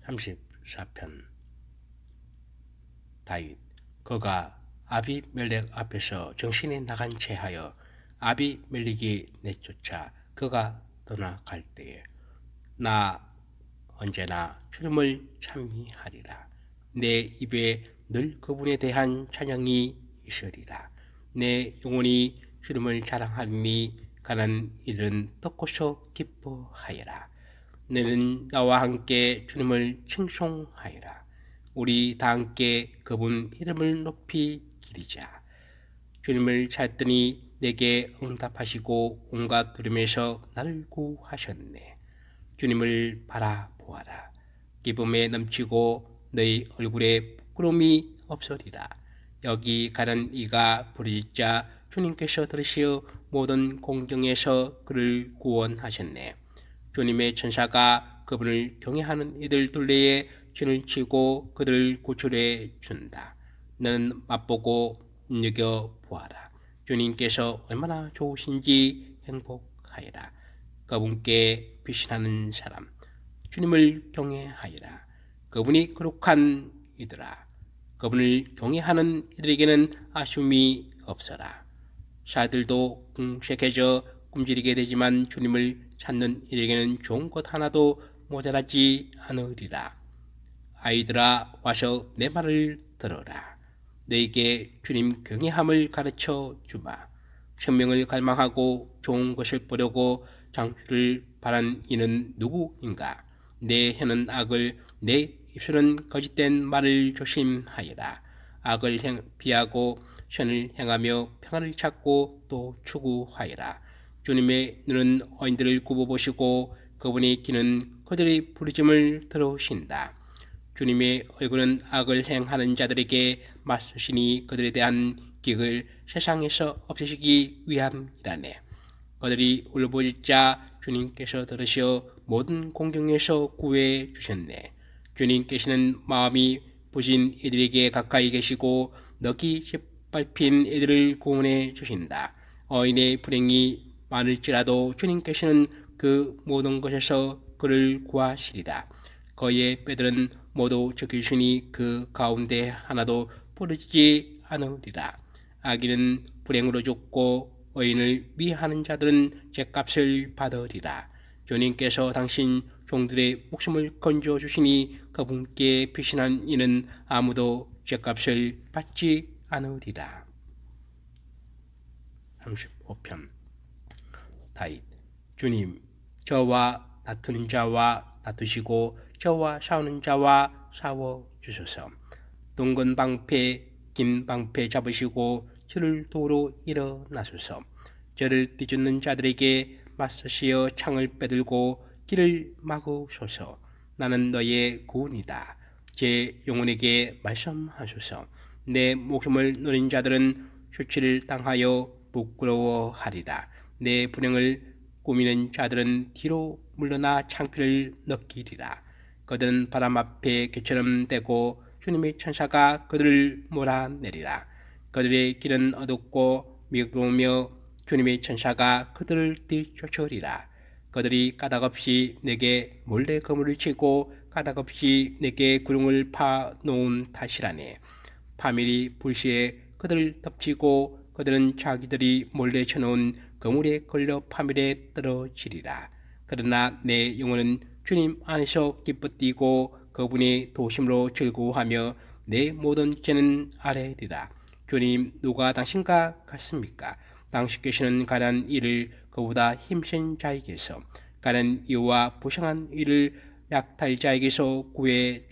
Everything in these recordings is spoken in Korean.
34편. 다윗. 그가 아비멜렉 앞에서 정신이 나간 채하여 아비멜렉이 내쫓아 그가 떠나갈 때에 나 언제나 주님을 찬미하리라. 내 입에 늘 그분에 대한 찬양이 있으리라. 내 영혼이 주님을 자랑하니 가난 이들은 떡고서 기뻐하여라. 너는 나와 함께 주님을 칭송하여라. 우리 다 함께 그분 이름을 높이 기리자. 주님을 찾더니 내게 응답하시고 온갖 두려움에서 나를 구하셨네. 주님을 바라보아라. 기쁨에 넘치고 너희 얼굴에 부끄러움이 없으리라. 여기 가는 이가 부르짖자 주님께서 들으시어 모든 공경에서 그를 구원하셨네. 주님의 천사가 그분을 경외하는 이들 둘레에 진을 치고 그들을 구출해 준다. 너는 맛보고 눈여겨보아라. 주님께서 얼마나 좋으신지 행복하여라. 그분께 피신하는 사람, 주님을 경외하여라. 그분이 거룩한 이들아, 그분을 경외하는 이들에게는 아쉬움이 없어라. 사들도 궁색해져 굶주리게 되지만 주님을 찾는 이에게는 좋은 것 하나도 모자라지 않으리라. 아이들아, 와서 내 말을 들어라. 너에게 주님 경외함을 가르쳐 주마. 생명을 갈망하고 좋은 것을 보려고 장수를 바란 이는 누구인가? 내 혀는 악을, 내 입술은 거짓된 말을 조심하여라. 악을 피하고 선을 행하며 평안을 찾고 또 추구하여라. 주님의 눈은 어인들을 굽어보시고 그분의 귀는 그들의 부르짖음을 들으신다. 주님의 얼굴은 악을 행하는 자들에게 맞서시니 그들에 대한 기획을 세상에서 없애시기 위함이라네. 그들이 울부짖자 주님께서 들으시어 모든 공경에서 구해 주셨네. 주님께서는 마음이 부신 이들에게 가까이 계시고 넋이 짓밟힌 이들을 구원해 주신다. 어인의 불행이 많을지라도 주님께서는 그 모든 것에서 그를 구하시리라. 그의 뼈들은 모두 지키시니 그 가운데 하나도 부러지지 않으리라. 악인은 불행으로 죽고 의인을 미워하는 자들은 죗값을 받으리라. 주님께서 당신 종들의 목숨을 건져주시니 그분께 피신한 이는 아무도 죗값을 받지 않으리라. 35편. 다윗. 주님, 저와 다투는 자와 다투시고 저와 싸우는 자와 싸워주소서. 동건 방패, 긴 방패 잡으시고 저를 도로 일어나소서. 저를 뒤쫓는 자들에게 맞서시어 창을 빼들고 길을 막으소서. 나는 너의 구원이다. 제 영혼에게 말씀하소서. 내 목숨을 노린 자들은 수치를 당하여 부끄러워하리라. 내 불행을 꾸미는 자들은 뒤로 물러나 창피를 느끼리라. 그들은 바람 앞에 개처럼 되고 주님의 천사가 그들을 몰아내리라. 그들의 길은 어둡고 미끄러우며 주님의 천사가 그들을 뒤쫓으리라. 그들이 까닭없이 내게 몰래 그물을 치고 까닭없이 내게 구렁을 파 놓은 탓이라네. 파멸이 불시에 그들을 덮치고 그들은 자기들이 몰래 쳐놓은 그물에 걸려 파멸에 떨어지리라. 그러나 내 영혼은 주님 안에서 기뻐 뛰고 그분의 도심으로 즐거워하며 내 모든 죄는 아뢰리라. 주님, 누가 당신과 같습니까? 당신께서는 가난한 이를 그보다 힘센 자에게서, 가난한 이와 부상한 이를 약탈자에게서 구해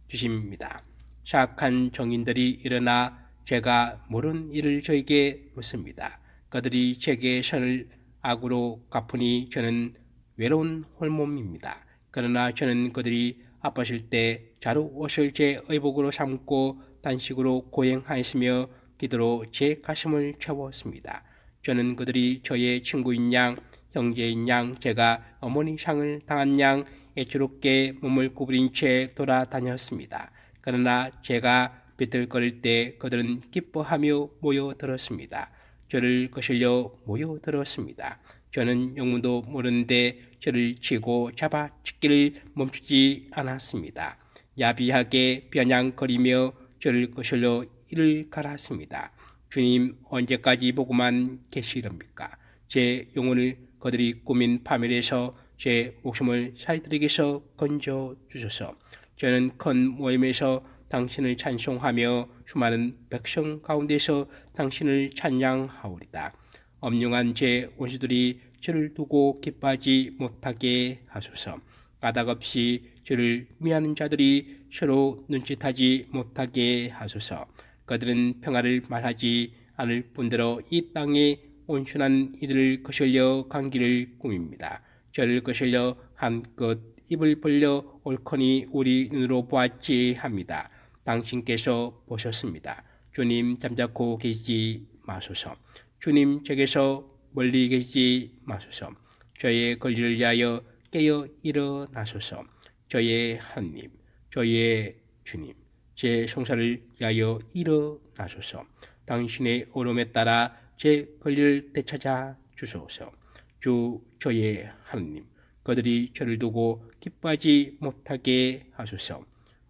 주십니다. 사악한 정인들이 일어나 제가 모르는 일을 저에게 묻습니다. 그들이 제게 선을 악으로 갚으니 저는 외로운 홀몸입니다. 그러나 저는 그들이 아팠을 때 자루 옷을 제 의복으로 삼고 단식으로 고행하였으며 기도로 제 가슴을 채웠습니다. 저는 그들이 저의 친구인 양, 형제인 양, 제가 어머니 상을 당한 양 애처롭게 몸을 구부린 채 돌아다녔습니다. 그러나 제가 비틀거릴 때 그들은 기뻐하며 모여들었습니다. 저를 거슬려 모여들었습니다. 저는 영문도 모르는데 저를 치고 잡아치기를 멈추지 않았습니다. 야비하게 변양거리며 저를 거슬러 이를 갈았습니다. 주님, 언제까지 보고만 계시렵니까? 제 영혼을 그들이 꾸민 파멸에서 제 목숨을 살들에게서 건져 주소서. 저는 큰 모임에서 당신을 찬송하며 수많은 백성 가운데서 당신을 찬양하오리다. 엄령한 제 원수들이 저를 두고 기뻐하지 못하게 하소서. 까닭없이 저를 미하는 자들이 서로 눈짓하지 못하게 하소서. 그들은 평화를 말하지 않을 뿐더러 이 땅에 온순한 이들을 거슬려 간기를 꾸밉니다. 저를 거슬려 한껏 입을 벌려 옳거니 우리 눈으로 보았지 합니다. 당신께서 보셨습니다. 주님, 잠자코 계시지 마소서. 주님, 제게서 멀리 계시지 마소서. 저의 권리를 위하여 깨어 일어나소서. 저의 하나님, 저의 주님, 제 송사를 위하여 일어나소서. 당신의 어려움에 따라 제 권리를 되찾아 주소서. 주, 저의 하나님, 그들이 저를 두고 기뻐하지 못하게 하소서.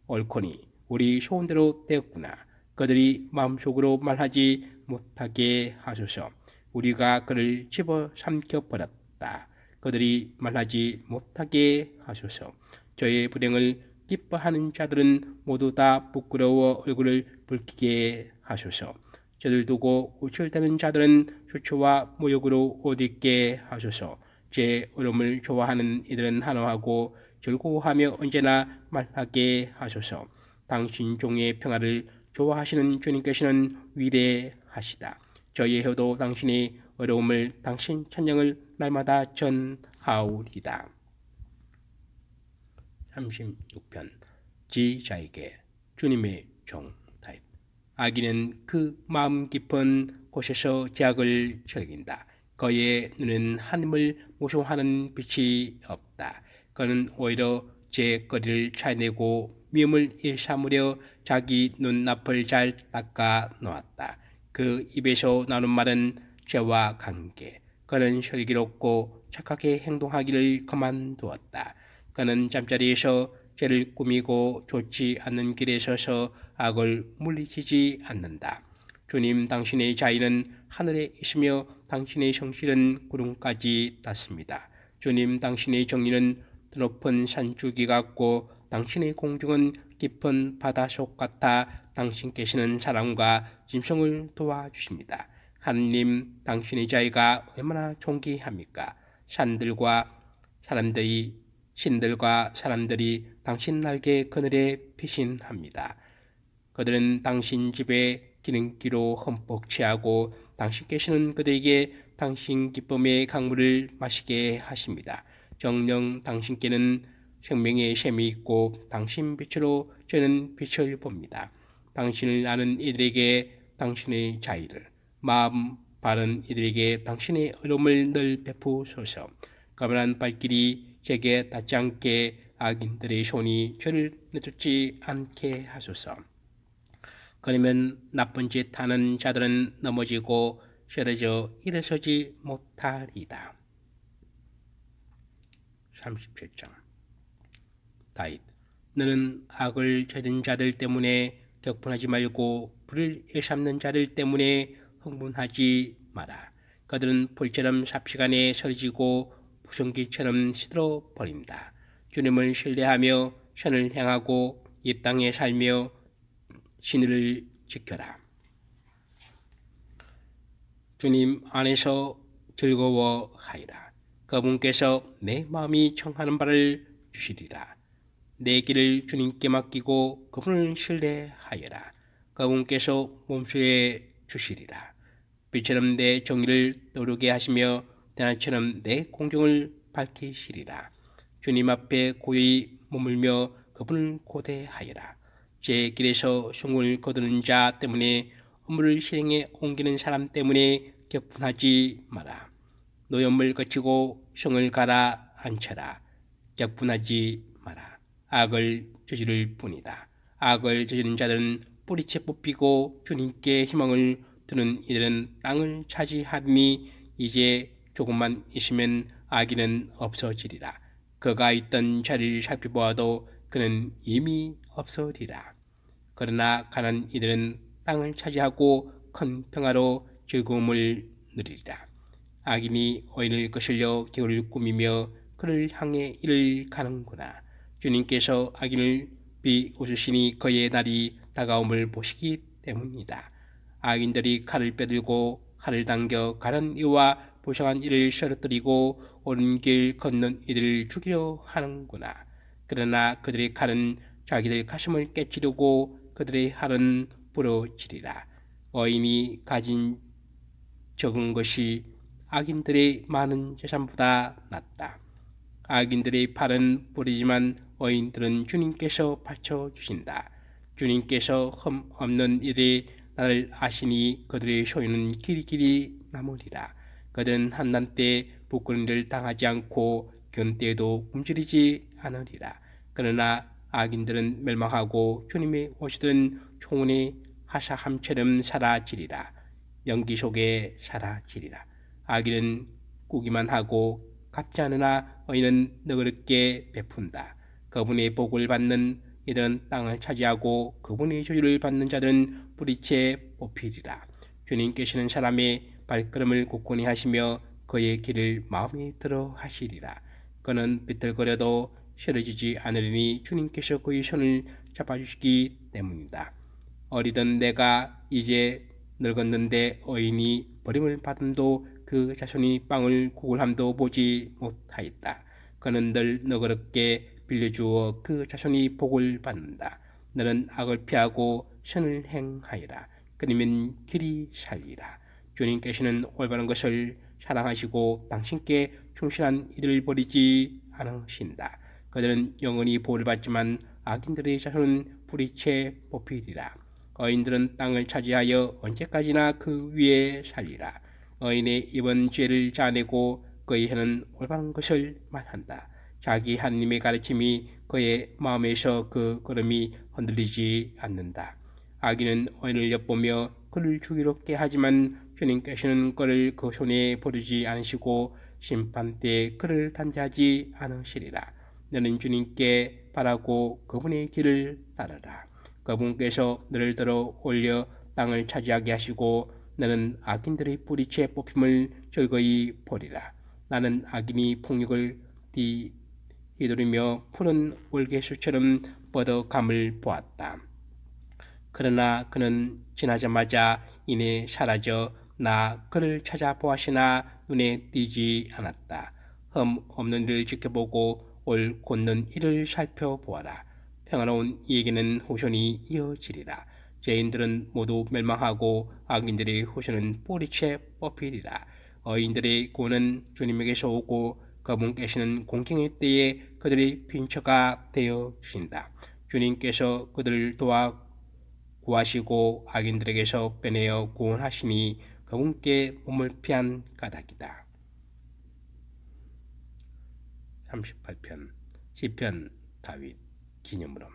옳거니 우리 소원대로 되었구나. 그들이 마음속으로 말하지 못하게 하소서. 우리가 그를 집어삼켜 버렸다. 그들이 말하지 못하게 하소서. 저의 불행을 기뻐하는 자들은 모두 다 부끄러워 얼굴을 붉히게 하소서. 저들 두고 우쭐대는 자들은 수치와 모욕으로 옷 입게 하소서. 제 어려움을 좋아하는 이들은 한호하고 즐거워하며 언제나 말하게 하소서. 당신 종의 평화를 좋아하시는 주님께서는 위대하시다. 저의 혀도 당신의 어려움을 당신 찬양을 날마다 전하오리다. 36편 지자에게 주님의 종 타입. 악인은 그 마음 깊은 곳에서 죄악을 즐긴다. 그의 눈은 하나님을 모성하는 빛이 없다. 그는 오히려 죄거리를 차내고 미움을 일삼으려 자기 눈앞을 잘 닦아 놓았다. 그 입에서 나오는 말은 죄와 관계. 그는 슬기롭고 착하게 행동하기를 그만두었다. 그는 잠자리에서 죄를 꾸미고 좋지 않는 길에 서서 악을 물리치지 않는다. 주님, 당신의 자유는 하늘에 있으며 당신의 성실은 구름까지 닿습니다. 주님, 당신의 정의는 높은 산줄기 같고 당신의 공중은 깊은 바다속 같아 당신께서는 사람과 짐승을 도와주십니다. 하느님, 당신의 자유가 얼마나 존귀합니까? 신들과 사람들이 당신 날개 그늘에 피신합니다. 그들은 당신 집에 기름기로 흠뻑 취하고 당신께서는 그들에게 당신 기쁨의 강물을 마시게 하십니다. 정녕 당신께는 생명의 샘이 있고 당신 빛으로 저는 빛을 봅니다. 당신을 아는 이들에게 당신의 자유를, 마음 바른 이들에게 당신의 어려움을 늘 베푸소서. 가면한 발길이 제게 닿지 않게 악인들의 손이 저를 내쫓지 않게 하소서. 그러면 나쁜 짓 하는 자들은 넘어지고 쓰러져 일어서지 못하리다. 37장 다윗. 너는 악을 저지른 자들 때문에 격분하지 말고 불을 일삼는 자들 때문에 흥분하지 마라. 그들은 불처럼 삽시간에 서리지고 부성기처럼 시들어 버린다. 주님을 신뢰하며 선을 행하고 이 땅에 살며 신의를 지켜라. 주님 안에서 즐거워하리라. 그분께서 내 마음이 청하는 바를 주시리라. 내 길을 주님께 맡기고 그분을 신뢰하여라. 그분께서 몸소에 주시리라. 빛처럼 내 정의를 떠오르게 하시며 대낮처럼 내 공정을 밝히시리라. 주님 앞에 고요히 머물며 그분을 고대하여라. 제 길에서 성공을 거두는 자 때문에 업무를 실행에 옮기는 사람 때문에 격분하지 마라. 노염을 거치고 성을 가라앉혀라. 격분하지 마라. 악을 저지를 뿐이다. 악을 저지른 자들은 뿌리채 뽑히고 주님께 희망을 두는 이들은 땅을 차지하리니 이제 조금만 있으면 아기는 없어지리라. 그가 있던 자리를 살펴보아도 그는 이미 없어지리라. 그러나 가난한 이들은 땅을 차지하고 큰 평화로 즐거움을 누리리라. 악인이 어인을 거슬려 기호를 꾸미며 그를 향해 이를 가는구나. 주님께서 악인을 비웃으시니 그의 날이 다가옴을 보시기 때문이다. 악인들이 칼을 빼들고 칼을 당겨 가는 이와 보상한 이를 쓰러뜨리고 옳은 길 걷는 이들을 죽이려 하는구나. 그러나 그들의 칼은 자기들 가슴을 깨치려고 그들의 활은 부러지리라. 어인이 가진 적은 것이 악인들의 많은 재산보다 낫다. 악인들의 팔은 부리지만 어인들은 주님께서 받쳐주신다. 주님께서 흠 없는 이들의 나를 아시니 그들의 소유는 길이길이 남으리라. 그들은 한난 때 부끄러움을 당하지 않고 견 때에도 굶주리지 않으리라. 그러나 악인들은 멸망하고 주님의 오시던 총훈의 하사함처럼 사라지리라. 연기 속에 사라지리라. 악인은 꾸기만 하고 갚지 않으나 어인은 너그럽게 베푼다. 그분의 복을 받는 이들은 땅을 차지하고 그분의 저주를 받는 자들은 뿌리채 뽑히리라. 주님께서는 사람의 발걸음을 굳건히 하시며 그의 길을 마음에 들어 하시리라. 그는 비틀거려도 쓰러지지 않으리니 주님께서 그의 손을 잡아주시기 때문이다. 어리던 내가 이제 늙었는데 어인이 버림을 받음도 그 자손이 빵을 구걸함도 보지 못하였다. 그는 늘 너그럽게 빌려주어 그 자손이 복을 받는다. 너는 악을 피하고 선을 행하리라. 그러면 길이 살리라. 주님께서는 올바른 것을 사랑하시고 당신께 충실한 이들을 버리지 않으신다. 그들은 영원히 복을 받지만 악인들의 자손은 뿌리채 뽑히리라. 어인들은 땅을 차지하여 언제까지나 그 위에 살리라. 어인의 입은 죄를 짜내고 그의 혀는 올바른 것을 말한다. 자기 하나님의 가르침이 그의 마음에서 그 걸음이 흔들리지 않는다. 악인은 어인을 엿보며 그를 죽이롭게 하지만 주님께서는 그를 그 손에 버리지 않으시고 심판 때 그를 단죄하지 않으시리라. 너는 주님께 바라고 그분의 길을 따르라. 그분께서 너를 들어 올려 땅을 차지하게 하시고 너는 악인들의 뿌리채 뽑힘을 즐거이 보리라. 나는 악인이 폭력을 휘두르며 푸른 월계수처럼 뻗어감을 보았다. 그러나 그는 지나자마자 이내 사라져 나 그를 찾아보았으나 눈에 띄지 않았다. 흠 없는 일을 지켜보고 올 곧는 일을 살펴보아라. 평화로운 이에게는 후손이 이어지리라. 죄인들은 모두 멸망하고 악인들의 후손은 뿌리채 뽑히리라. 어인들의 구원은 주님에게서 오고 그분께서는 공경의 때에 그들의 빈처가 되어 주신다. 주님께서 그들을 도와 구하시고 악인들에게서 빼내어 구원하시니 그분께 몸을 피한 까닭이다. 38편 시편 다윗 기념으로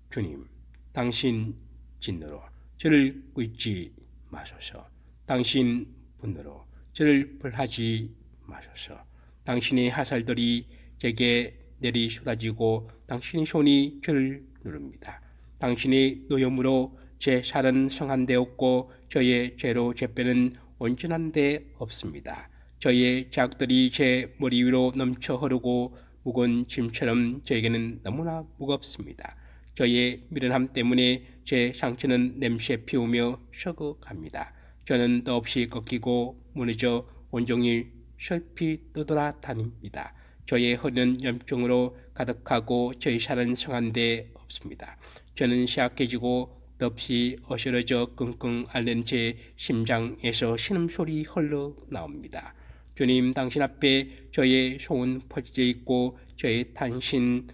주님 당신 진노로 저를 꾀지 마소서. 당신 분노로 저를 벌하지 마소서. 당신의 하살들이 제게 내리 쏟아지고 당신의 손이 저를 누릅니다. 당신의 노염으로 제 살은 성한데 없고 저의 죄로 제 뼈는 온전한 데 없습니다. 저의 자악들이 제 머리 위로 넘쳐 흐르고 무거운 짐처럼 저에게는 너무나 무겁습니다. 저의 미련함 때문에 제 상처는 냄새 피우며 썩어갑니다. 저는 더없이 꺾이고 무너져 온종일 슬피 떠돌아다닙니다. 저의 허리는 염증으로 가득하고 저의 살은 성한데 없습니다. 저는 쇠약해지고 넋이 어지러져 끙끙 앓는 제 심장에서 신음소리 흘러나옵니다. 주님 당신 앞에 저의 소원 퍼지져 있고 저의 탄식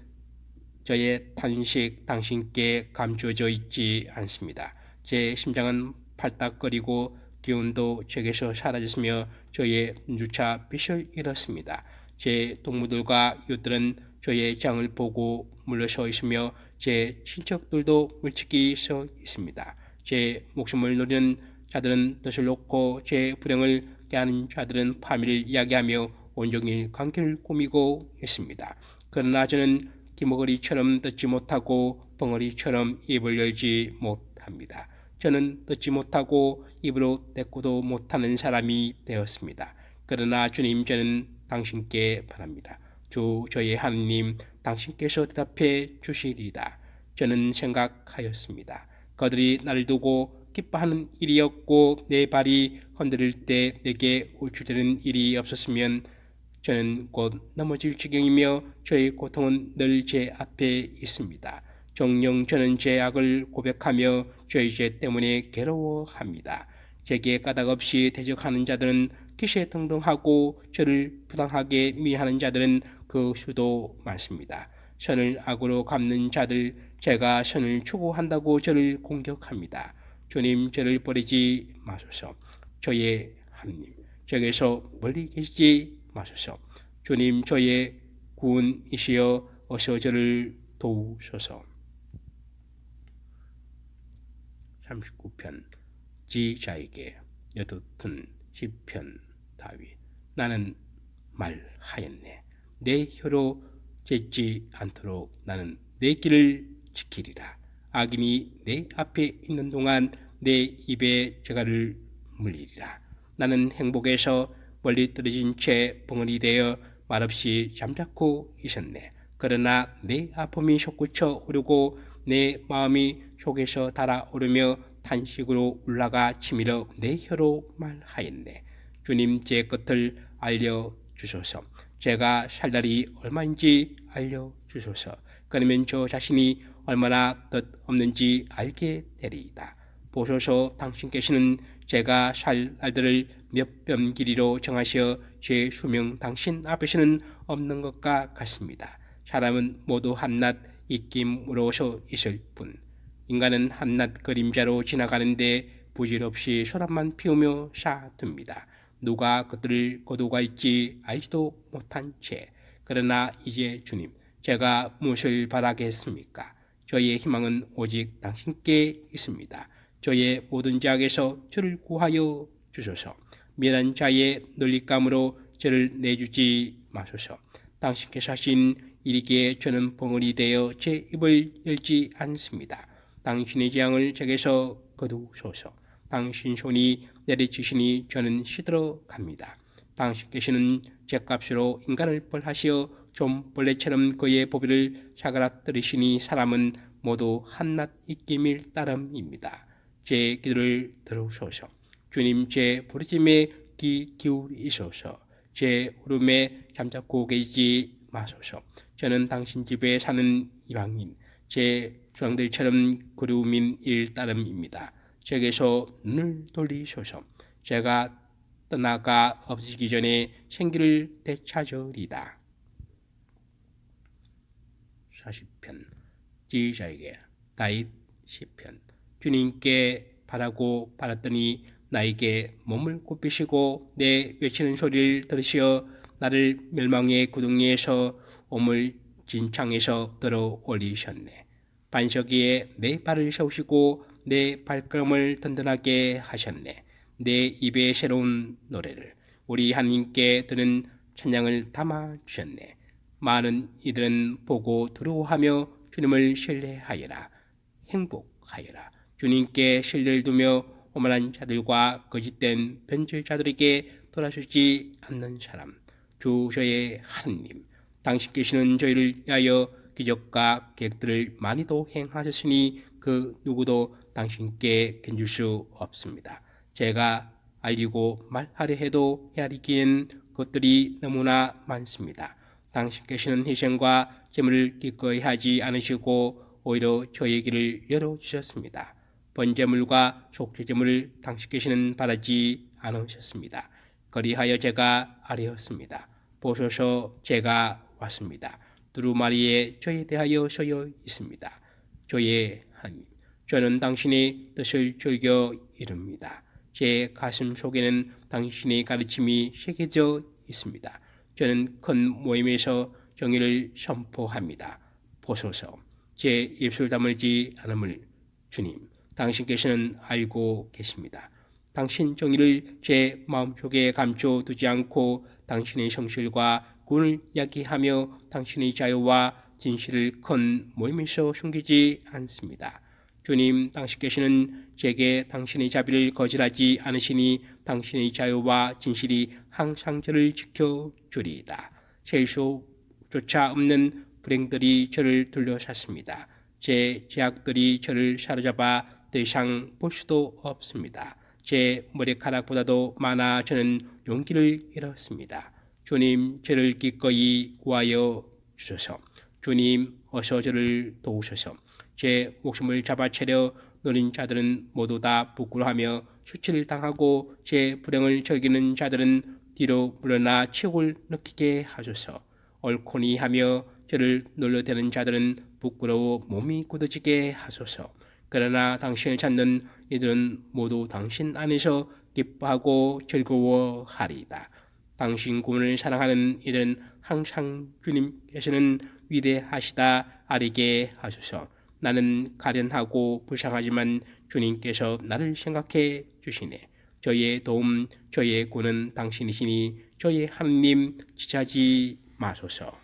당신께 감추어져 있지 않습니다. 제 심장은 팔딱거리고 기운도 제게서 사라졌으며 저의 누차 빛을 잃었습니다. 제 동무들과 이웃들은 저의 장을 보고 물러서 있으며 제 친척들도 물치기 서 있습니다. 제 목숨을 노리는 자들은 덫을 놓고 제 불행을 함께하는 자들은 파멸을 이야기하며 온종일 관계를 꾸미고 있습니다. 그러나 저는 기머거리처럼 듣지 못하고 벙어리처럼 입을 열지 못합니다. 저는 듣지 못하고 입으로 대꾸도 못하는 사람이 되었습니다. 그러나 주님, 저는 당신께 바랍니다. 주 저의 하느님, 당신께서 대답해 주시리이다. 저는 생각하였습니다. 그들이 나를 두고 기뻐하는 일이었고 내 발이 흔들릴 때 내게 울출되는 일이 없었으면 저는 곧 넘어질 지경이며 저의 고통은 늘 제 앞에 있습니다. 정녕 저는 제 악을 고백하며 저의 죄 때문에 괴로워합니다. 제게 까닭 없이 대적하는 자들은 기세등등하고 저를 부당하게 미워하는 자들은 그 수도 많습니다. 선을 악으로 갚는 자들, 제가 선을 추구한다고 저를 공격합니다. 주님, 저를 버리지 마소서. 저의 하느님, 저에게서 멀리 계시지 마소서. 주님, 저의 구원이시여 어서 저를 도우소서. 39편 지자에게 여두튼 시편 다윗. 나는 말하였네. 내 혀로 재지 않도록 나는 내 길을 지키리라. 악인이 내 앞에 있는 동안 내 입에 재갈을 물리리라. 나는 행복에서 멀리 떨어진 채 벙어리 되어 말없이 잠자코 있었네. 그러나 내 아픔이 솟구쳐 오르고 내 마음이 속에서 달아오르며 탄식으로 올라가 치밀어 내 혀로 말하였네. 주님, 제 끝을 알려주소서. 제가 살 날이 얼마인지 알려주소서. 그러면 저 자신이 얼마나 뜻없는지 알게 되리이다. 보소서, 당신께서는 제가 살 날들을 몇 뼘 길이로 정하시어 제 수명 당신 앞에서는 없는 것과 같습니다. 사람은 모두 한낱 입김으로서 있을 뿐, 인간은 한낱 그림자로 지나가는데 부질없이 소란만 피우며 쌓아둡니다. 누가 그들을 거두갈지 알지도 못한 채. 그러나 이제 주님, 제가 무엇을 바라겠습니까? 저의 희망은 오직 당신께 있습니다. 저의 모든 죄악에서 저를 구하여 주소서. 미련한 자의 놀림감으로 저를 내주지 마소서. 당신께서 하신 일이기에 저는 벙어리 되어 제 입을 열지 않습니다. 당신의 재앙을 제게서 거두소서. 당신 손이 내리치시니 저는 시들어 갑니다. 당신께서는 죗값으로 인간을 벌하시어 좀벌레처럼 그의 보비를 사그라뜨리시니 사람은 모두 한낱 입김일 따름입니다. 제 기도를 들으소서. 주님, 제 부르짖음에 귀 기울이소서. 제 울음에 잠자코 계시지 마소서. 저는 당신 집에 사는 이방인, 제 조상들처럼 그리움인 일 따름입니다. 제게서 눈을 돌리소서. 제가 떠나가 없어지기 전에 생기를 되찾으리다. 40편 지휘자에게 다윗 시편. 주님께 바라고 바랐더니 나에게 몸을 굽히시고 내 외치는 소리를 들으시어 나를 멸망의 구덩이에서 오물 진창에서 들어 올리셨네. 반석 위에 내 발을 세우시고 내 발걸음을 든든하게 하셨네. 내 입에 새로운 노래를 우리 하나님께 드는 찬양을 담아 주셨네. 많은 이들은 보고 두려워하며 주님을 신뢰하여라. 행복하여라. 주님께 신뢰를 두며 오만한 자들과 거짓된 변절자들에게 돌아서지 않는 사람. 주 저의 하느님, 당신께서는 저희를 위하여 기적과 계획들을 많이도 행하셨으니 그 누구도 당신께 견줄 수 없습니다. 제가 알리고 말하려 해도 헤아리기엔 것들이 너무나 많습니다. 당신께서는 희생과 제물을 기꺼이 하지 않으시고 오히려 저의 길을 열어주셨습니다. 번제물과 속죄제물을 당신께서는 바라지 않으셨습니다. 그리하여 제가 아뢰었습니다. 보소서, 제가 왔습니다. 두루마리에 저에 대하여 써여 있습니다. 저의 하나님, 저는 당신의 뜻을 즐겨 이룹니다. 제 가슴 속에는 당신의 가르침이 새겨져 있습니다. 저는 큰 모임에서 정의를 선포합니다. 보소서, 제 입술 다물지 않음을 주님, 당신께서는 알고 계십니다. 당신 정의를 제 마음속에 감춰두지 않고 당신의 성실과 구원을 이야기하며 당신의 자유와 진실을 큰 모임에서 숨기지 않습니다. 주님, 당신께서는 제게 당신의 자비를 거절하지 않으시니 당신의 자유와 진실이 항상 저를 지켜주리이다. 셀 수조차 없는 불행들이 저를 둘러쌌습니다. 제 죄악들이 저를 사로잡아 더 이상 볼 수도 없습니다. 제 머리카락보다도 많아 저는 용기를 잃었습니다. 주님, 저를 기꺼이 구하여 주소서. 주님, 어서 저를 도우소서. 제 목숨을 잡아채려 노린 자들은 모두 다 부끄러워하며 수치를 당하고 제 불행을 즐기는 자들은 뒤로 물러나 치욕을 느끼게 하소서. 옳거니 하며 저를 놀려대는 자들은 부끄러워 몸이 굳어지게 하소서. 그러나 당신을 찾는 이들은 모두 당신 안에서 기뻐하고 즐거워하리이다. 당신 구원을 사랑하는 이들은 항상 주님께서는 위대하시다 알게 하소서. 나는 가련하고 불쌍하지만 주님께서 나를 생각해 주시네. 저의 도움, 저의 구원은 당신이시니 저의 하느님 지체하지 마소서.